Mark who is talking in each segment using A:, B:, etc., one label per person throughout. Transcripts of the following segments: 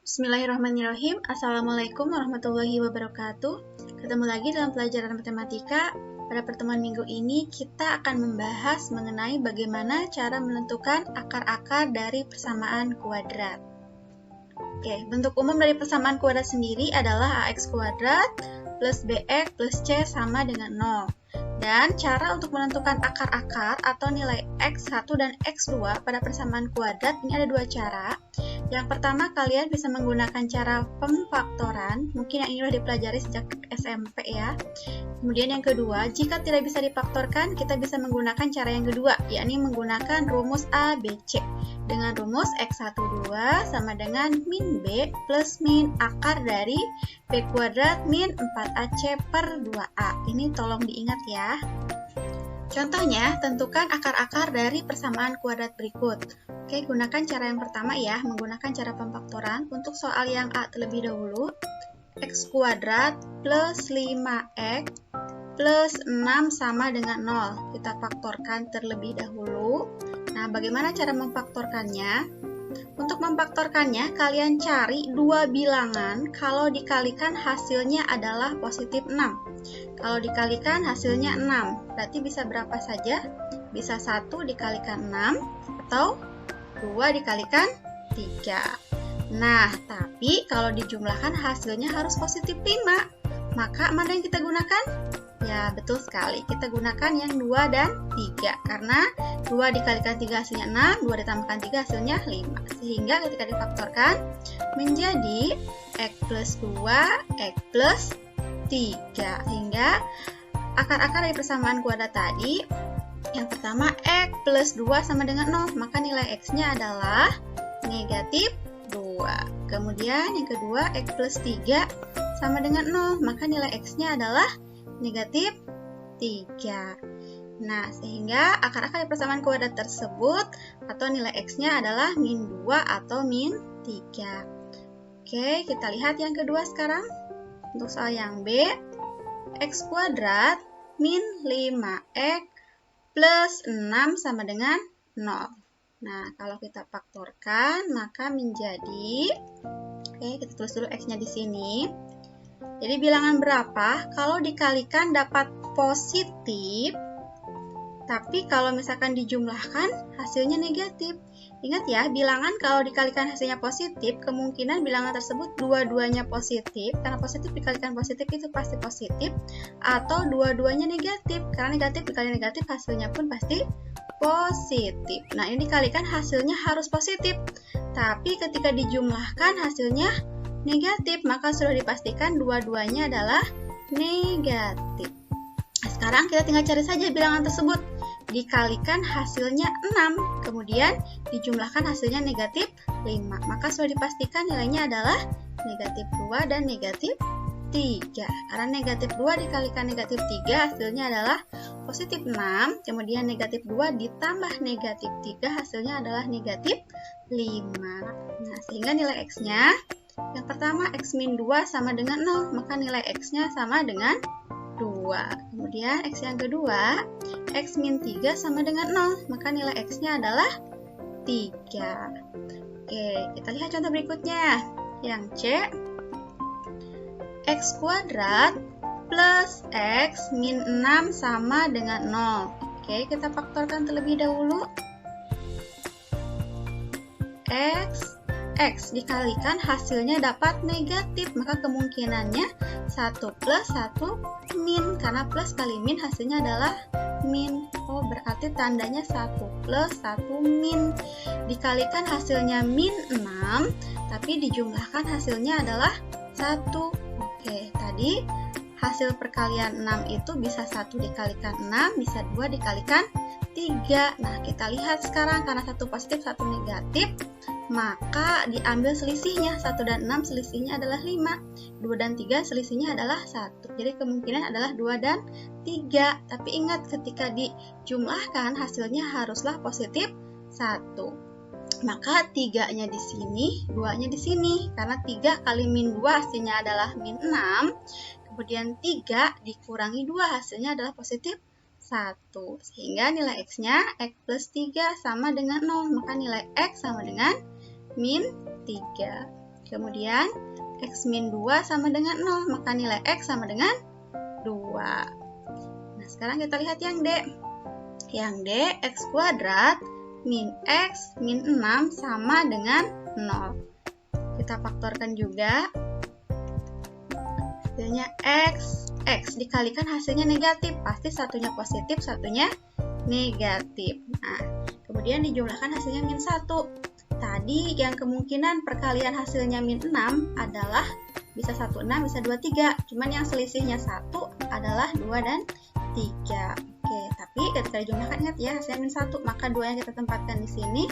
A: Bismillahirrahmanirrahim. Assalamualaikum warahmatullahi wabarakatuh. Ketemu lagi dalam pelajaran matematika. Pada pertemuan minggu ini kita akan membahas mengenai bagaimana cara menentukan akar-akar dari persamaan kuadrat. Oke, bentuk umum dari persamaan kuadrat sendiri adalah ax kuadrat plus bx plus c sama dengan 0. Dan cara untuk menentukan akar-akar atau nilai x1 dan x2 pada persamaan kuadrat ini ada dua cara. Yang pertama, kalian bisa menggunakan cara pemfaktoran, mungkin yang ini sudah dipelajari sejak SMP ya. Kemudian yang kedua, jika tidak bisa difaktorkan, kita bisa menggunakan cara yang kedua, yakni menggunakan rumus A, B, C. Dengan rumus x12 sama dengan min B plus min akar dari B kuadrat min 4AC per 2A. Ini tolong diingat ya. Contohnya, tentukan akar-akar dari persamaan kuadrat berikut. Oke, gunakan cara yang pertama ya, menggunakan cara pemfaktoran. Untuk soal yang A terlebih dahulu, x kuadrat plus 5x plus 6 sama dengan 0. Kita faktorkan terlebih dahulu. Nah, bagaimana cara memfaktorkannya? Untuk memfaktorkannya, kalian cari dua bilangan kalau dikalikan hasilnya adalah positif 6. Kalau dikalikan hasilnya 6, berarti bisa berapa saja? Bisa 1 dikalikan 6 atau 2 dikalikan 3. Nah, tapi kalau dijumlahkan hasilnya harus positif 5. Maka mana yang kita gunakan? Ya, betul sekali. Kita gunakan yang 2 dan 3. Karena 2 dikalikan 3 hasilnya 6, 2 ditambahkan 3 hasilnya 5. Sehingga ketika difaktorkan menjadi x plus 2, x plus 3. Sehingga akar-akar dari persamaan kuadrat tadi, yang pertama x plus 2 sama dengan 0, maka nilai x-nya adalah negatif 2. Kemudian yang kedua, x plus 3 sama dengan 0, maka nilai x-nya adalah negatif 3. Nah, sehingga akar-akar dari persamaan kuadrat tersebut atau nilai x-nya adalah min 2 atau min 3. Oke, kita lihat yang kedua sekarang. Untuk soal yang B, x kuadrat min 5x plus 6 sama dengan 0. Nah, kalau kita faktorkan, maka menjadi, oke, kita tulis dulu x-nya di sini. Jadi bilangan berapa kalau dikalikan dapat positif, tapi kalau misalkan dijumlahkan hasilnya negatif. Ingat ya, bilangan kalau dikalikan hasilnya positif, kemungkinan bilangan tersebut dua-duanya positif, karena positif dikalikan positif itu pasti positif, atau dua-duanya negatif, karena negatif dikali negatif hasilnya pun pasti positif. Nah, ini dikalikan hasilnya harus positif, tapi ketika dijumlahkan hasilnya negatif, maka sudah dipastikan dua-duanya adalah negatif. Nah, sekarang kita tinggal cari saja bilangan tersebut. Dikalikan hasilnya 6, kemudian dijumlahkan hasilnya negatif 5. Maka sudah dipastikan nilainya adalah negatif 2 dan negatif 3. Karena negatif 2 dikalikan negatif 3 hasilnya adalah positif 6, kemudian negatif 2 ditambah negatif 3 hasilnya adalah negatif 5. Nah, sehingga nilai x-nya yang pertama, x min 2 sama dengan 0, maka nilai x-nya sama dengan 2. Kemudian x yang kedua, x min 3 sama dengan 0, maka nilai x-nya adalah 3. Oke, kita lihat contoh berikutnya. Yang C, x kuadrat plus x min 6 sama dengan 0. Oke, kita faktorkan terlebih dahulu. X dikalikan hasilnya dapat negatif, maka kemungkinannya 1 plus 1 min, karena plus kali min hasilnya adalah min. Oh, berarti tandanya 1 plus 1 min. Dikalikan hasilnya min 6, tapi dijumlahkan hasilnya adalah 1. Oke, tadi hasil perkalian 6 itu bisa 1 dikalikan 6, bisa 2 dikalikan 3. Nah, kita lihat sekarang karena 1 positif, 1 negatif, maka diambil selisihnya. 1 dan 6 selisihnya adalah 5. 2 dan 3 selisihnya adalah 1. Jadi kemungkinan adalah 2 dan 3. Tapi ingat, ketika dijumlahkan hasilnya haruslah positif 1. Maka 3-nya di sini, 2-nya di sini. Karena 3 kali min 2 hasilnya adalah min 6. Kemudian 3 dikurangi 2 hasilnya adalah positif 1. Sehingga nilai x-nya x plus 3 sama dengan 0. Maka nilai x sama dengan min 3. Kemudian X min 2 sama dengan 0, maka nilai X sama dengan 2. Nah, sekarang kita lihat yang D. Yang D, X kuadrat min X min 6 sama dengan 0. Kita faktorkan juga. Hasilnya X dikalikan hasilnya negatif. Pasti satunya positif, satunya negatif. Nah, kemudian dijumlahkan hasilnya min 1. Tadi yang kemungkinan perkalian hasilnya min 6 adalah bisa 16, bisa 23. Cuman yang selisihnya 1 adalah 2 dan 3. Oke, tapi ketika dijumlahkan ingat ya, hasilnya min 1, maka 2-nya kita tempatkan di sini,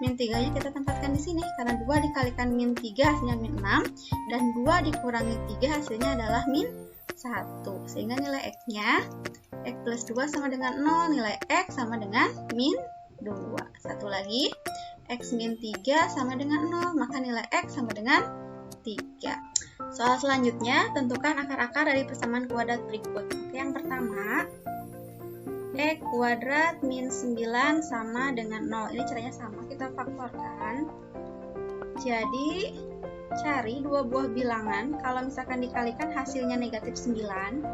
A: min 3-nya kita tempatkan di sini. Karena 2 dikalikan min 3 hasilnya min 6, dan 2 dikurangi 3 hasilnya adalah min 1. Sehingga nilai X-nya, X plus 2 sama dengan 0, nilai X sama dengan min 2. Satu lagi, X min 3 sama dengan 0, maka nilai X sama dengan 3. Soal selanjutnya, tentukan akar-akar dari persamaan kuadrat berikut. Oke, yang pertama, X kuadrat min 9 sama dengan 0. Ini caranya sama, kita faktorkan. Jadi, cari dua buah bilangan. Kalau misalkan dikalikan hasilnya negatif 9,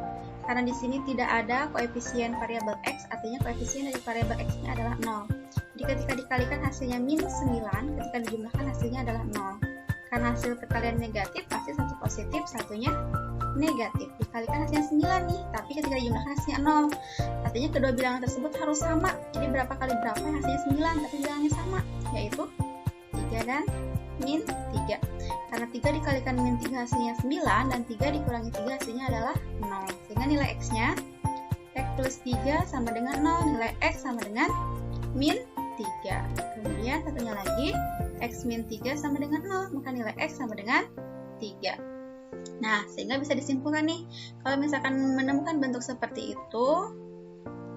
A: karena di sini tidak ada koefisien variabel X, artinya koefisien dari variabel X-nya adalah 0. Jadi ketika dikalikan hasilnya minus 9, ketika dijumlahkan hasilnya adalah 0. Karena hasil perkalian negatif, pasti satu positif, satunya negatif. Dikalikan hasilnya 9 nih, tapi ketika dijumlahkan hasilnya 0. Artinya kedua bilangan tersebut harus sama. Jadi berapa kali berapa hasilnya 9, tapi bilangnya sama, yaitu 3 dan min 3. Karena 3 dikalikan min 3 hasilnya 9, dan 3 dikurangi 3 hasilnya adalah 0. Sehingga nilai X-nya, X plus 3 sama dengan 0, nilai X sama dengan min 3. Kemudian satunya lagi, X min 3 sama dengan 0, maka nilai X sama dengan 3. Nah, sehingga bisa disimpulkan nih, kalau misalkan menemukan bentuk seperti itu,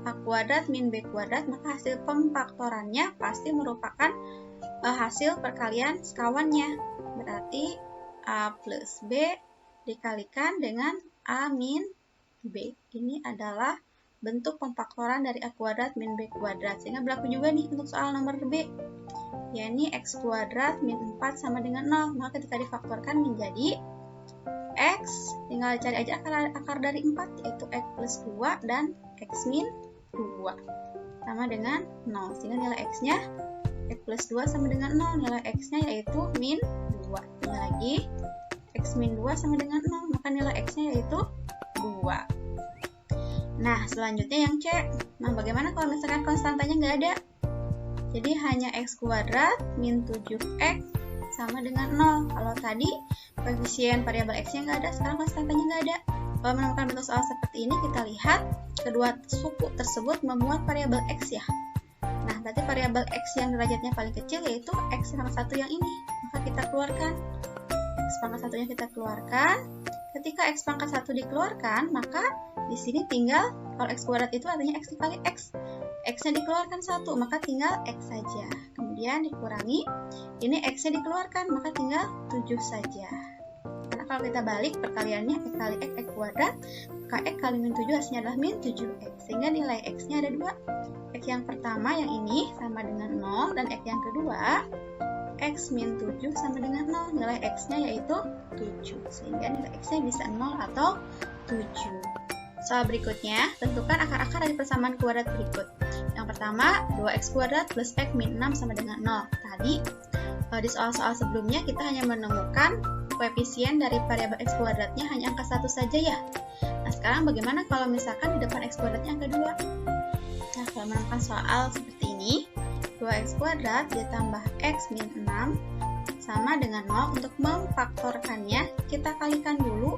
A: A kuadrat min B kuadrat, maka hasil pemfaktorannya pasti merupakan hasil perkalian sekawannya. Berarti A plus B dikalikan dengan A min B. Ini adalah bentuk pemfaktoran dari A kuadrat min B kuadrat. Sehingga berlaku juga nih untuk soal nomor B. Yakni X kuadrat min 4 sama dengan 0. Maka ketika difaktorkan menjadi X, tinggal cari aja akar dari 4, yaitu X plus 2 dan X min 2. Sama dengan 0. Sehingga nilai X-nya X plus 2 sama dengan 0. Nilai X-nya yaitu min 2. Ini lagi, X min 2 sama dengan 0. Maka nilai X-nya yaitu 2. Nah, selanjutnya yang C. Nah, bagaimana kalau misalkan konstantanya nggak ada? Jadi hanya X kuadrat min 7X sama dengan 0. Kalau tadi koefisien variabel X-nya nggak ada, sekarang konstantanya nggak ada. Kalau menemukan bentuk soal seperti ini, kita lihat kedua suku tersebut memuat variabel X ya. Nah, berarti variabel X yang derajatnya paling kecil yaitu X pangkat 1 yang ini. Maka kita keluarkan. X pangkat 1-nya kita keluarkan. Ketika X pangkat 1 dikeluarkan, maka di sini tinggal, kalau X kuadrat itu artinya X dikali X. X-nya dikeluarkan 1, maka tinggal X saja. Kemudian dikurangi, ini X-nya dikeluarkan, maka tinggal 7 saja. Karena kalau kita balik perkaliannya X kali X, X kuadrat, maka X kali min 7 hasilnya adalah min 7X. Sehingga nilai X-nya ada 2. X yang pertama yang ini sama dengan 0, dan X yang kedua X min 7 sama dengan 0. Nilai X-nya yaitu 7. Sehingga nilai X-nya bisa 0 atau 7. Soal berikutnya, tentukan akar-akar dari persamaan kuadrat berikut. Yang pertama, 2x kuadrat plus x min 6 sama dengan 0. Tadi, di soal-soal sebelumnya kita hanya menemukan koefisien dari variabel x kuadratnya hanya angka 1 saja ya. Nah, sekarang bagaimana kalau misalkan di depan x kuadratnya angka 2? Nah, kalau menemukan soal seperti ini, 2x kuadrat ditambah x min 6 sama dengan 0. Untuk memfaktorkannya, kita kalikan dulu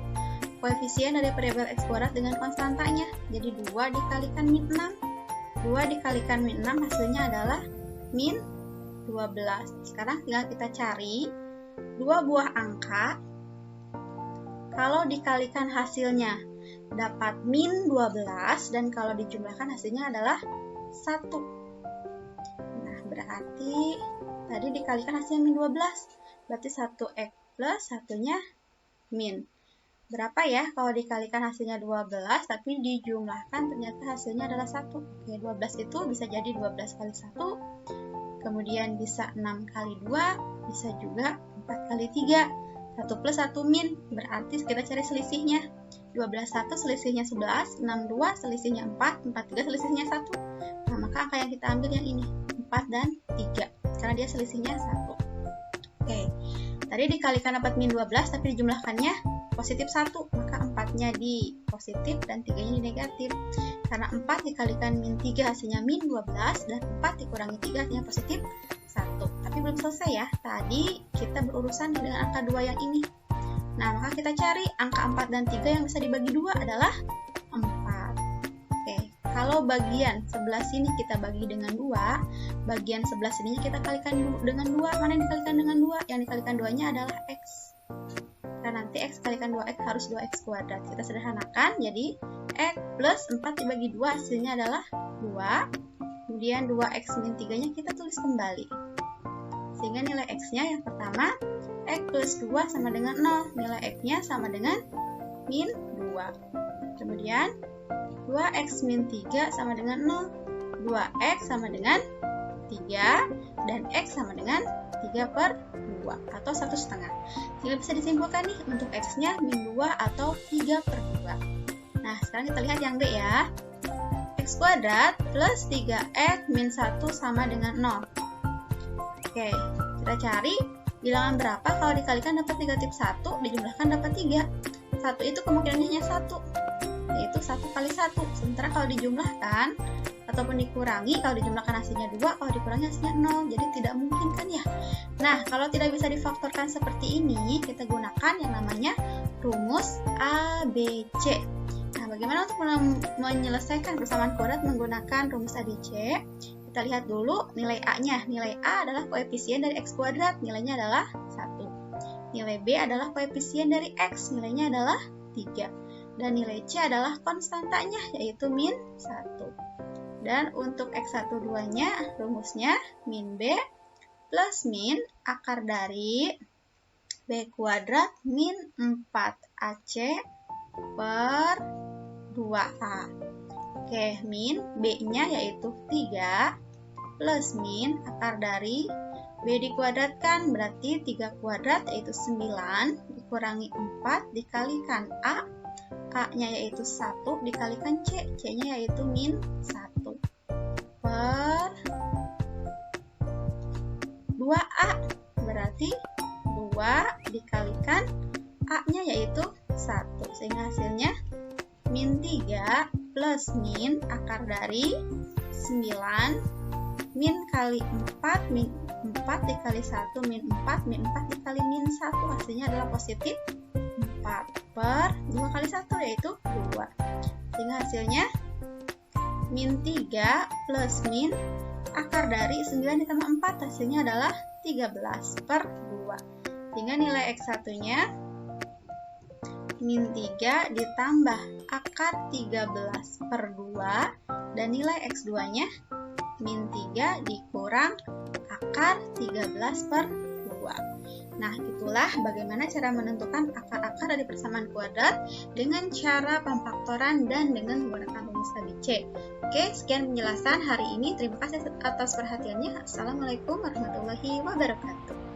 A: koefisien dari variabel x kuadrat dengan konstantanya. Jadi 2 dikalikan min 6. 2 dikalikan min 6 hasilnya adalah min 12. Sekarang tinggal kita cari dua buah angka. Kalau dikalikan hasilnya dapat min 12, dan kalau dijumlahkan hasilnya adalah 1. Nah, berarti tadi dikalikan hasilnya min 12. Berarti 1x plus satunya min. Berapa ya kalau dikalikan hasilnya 12, tapi dijumlahkan ternyata hasilnya adalah 1. Oke, 12 itu bisa jadi 12 kali 1, kemudian bisa 6 kali 2, bisa juga 4 kali 3. 1 plus 1 min, berarti kita cari selisihnya. 12,1 selisihnya 11, 62 selisihnya 4, 43 selisihnya 1. Nah, maka angka yang kita ambil yang ini, 4 dan 3, karena dia selisihnya 1. Oke, tadi dikalikan dapat min 12, tapi dijumlahkannya positif 1, maka 4-nya di positif dan 3-nya di negatif. Karena 4 dikalikan min 3 hasilnya min 12, dan 4 dikurangi 3 hasilnya positif 1. Tapi belum selesai ya, tadi kita berurusan dengan angka 2 yang ini. Nah, maka kita cari angka 4 dan 3 yang bisa dibagi 2 adalah 4. Oke, kalau bagian sebelah sini kita bagi dengan 2, bagian sebelah sininya kita kalikan dengan 2. Mana yang dikalikan dengan 2? Yang dikalikan 2-nya adalah X. Karena nanti X kalikan 2X harus 2X kuadrat. Kita sederhanakan, jadi X plus 4 dibagi 2 hasilnya adalah 2. Kemudian 2X min 3-nya kita tulis kembali. Sehingga nilai X-nya yang pertama, X plus 2 sama dengan 0. Nilai X-nya sama dengan min 2. Kemudian 2X min 3 sama dengan 0. 2X sama dengan 3. Dan X sama dengan 3 per 2 atau 1,5. Jadi bisa disimpulkan nih untuk X-nya min 2 atau 3 per 2. Nah, sekarang kita lihat yang D ya. X kuadrat plus 3X min 1 sama dengan 0. Oke, kita cari bilangan berapa kalau dikalikan dapat negatif 1, dijumlahkan dapat 3. 1 itu kemungkinannya hanya 1, yaitu 1 kali 1. Sementara kalau dijumlahkan ataupun dikurangi, kalau dijumlahkan hasilnya 2, kalau dikurangi hasilnya 0, jadi tidak mungkin kan ya. Nah, kalau tidak bisa difaktorkan seperti ini, kita gunakan yang namanya rumus ABC. Nah, bagaimana untuk menyelesaikan persamaan kuadrat menggunakan rumus ABC? Kita lihat dulu nilai A-nya. Nilai A adalah koefisien dari X kuadrat, nilainya adalah 1. Nilai B adalah koefisien dari X, nilainya adalah 3. Dan nilai C adalah konstantanya, yaitu min 1. Dan untuk X12-nya, rumusnya min B plus min akar dari B kuadrat min 4AC per 2A. Oke, min B-nya yaitu 3 plus min akar dari B dikuadratkan, berarti 3 kuadrat yaitu 9, dikurangi 4 dikalikan A. A-nya yaitu 1 dikalikan C. C-nya yaitu min 1 per 2A. Berarti 2 dikalikan A-nya yaitu 1. Sehingga hasilnya min 3 plus min akar dari 9 min kali 4, min 4 dikali 1 min 4, min 4 dikali min 1, hasilnya adalah positif 4 per 2 kali 1 yaitu 2. Sehingga hasilnya min 3 plus min akar dari 9 ditambah 4, hasilnya adalah 13 per 2. Sehingga nilai X1-nya min 3 ditambah akar 13 per 2, dan nilai X2-nya min 3 dikurang akar 13 per 2. Nah, itulah bagaimana cara menentukan akar-akar dari persamaan kuadrat dengan cara pemfaktoran dan dengan menggunakan rumus ABC. Oke, sekian penjelasan hari ini. Terima kasih atas perhatiannya. Assalamualaikum warahmatullahi wabarakatuh.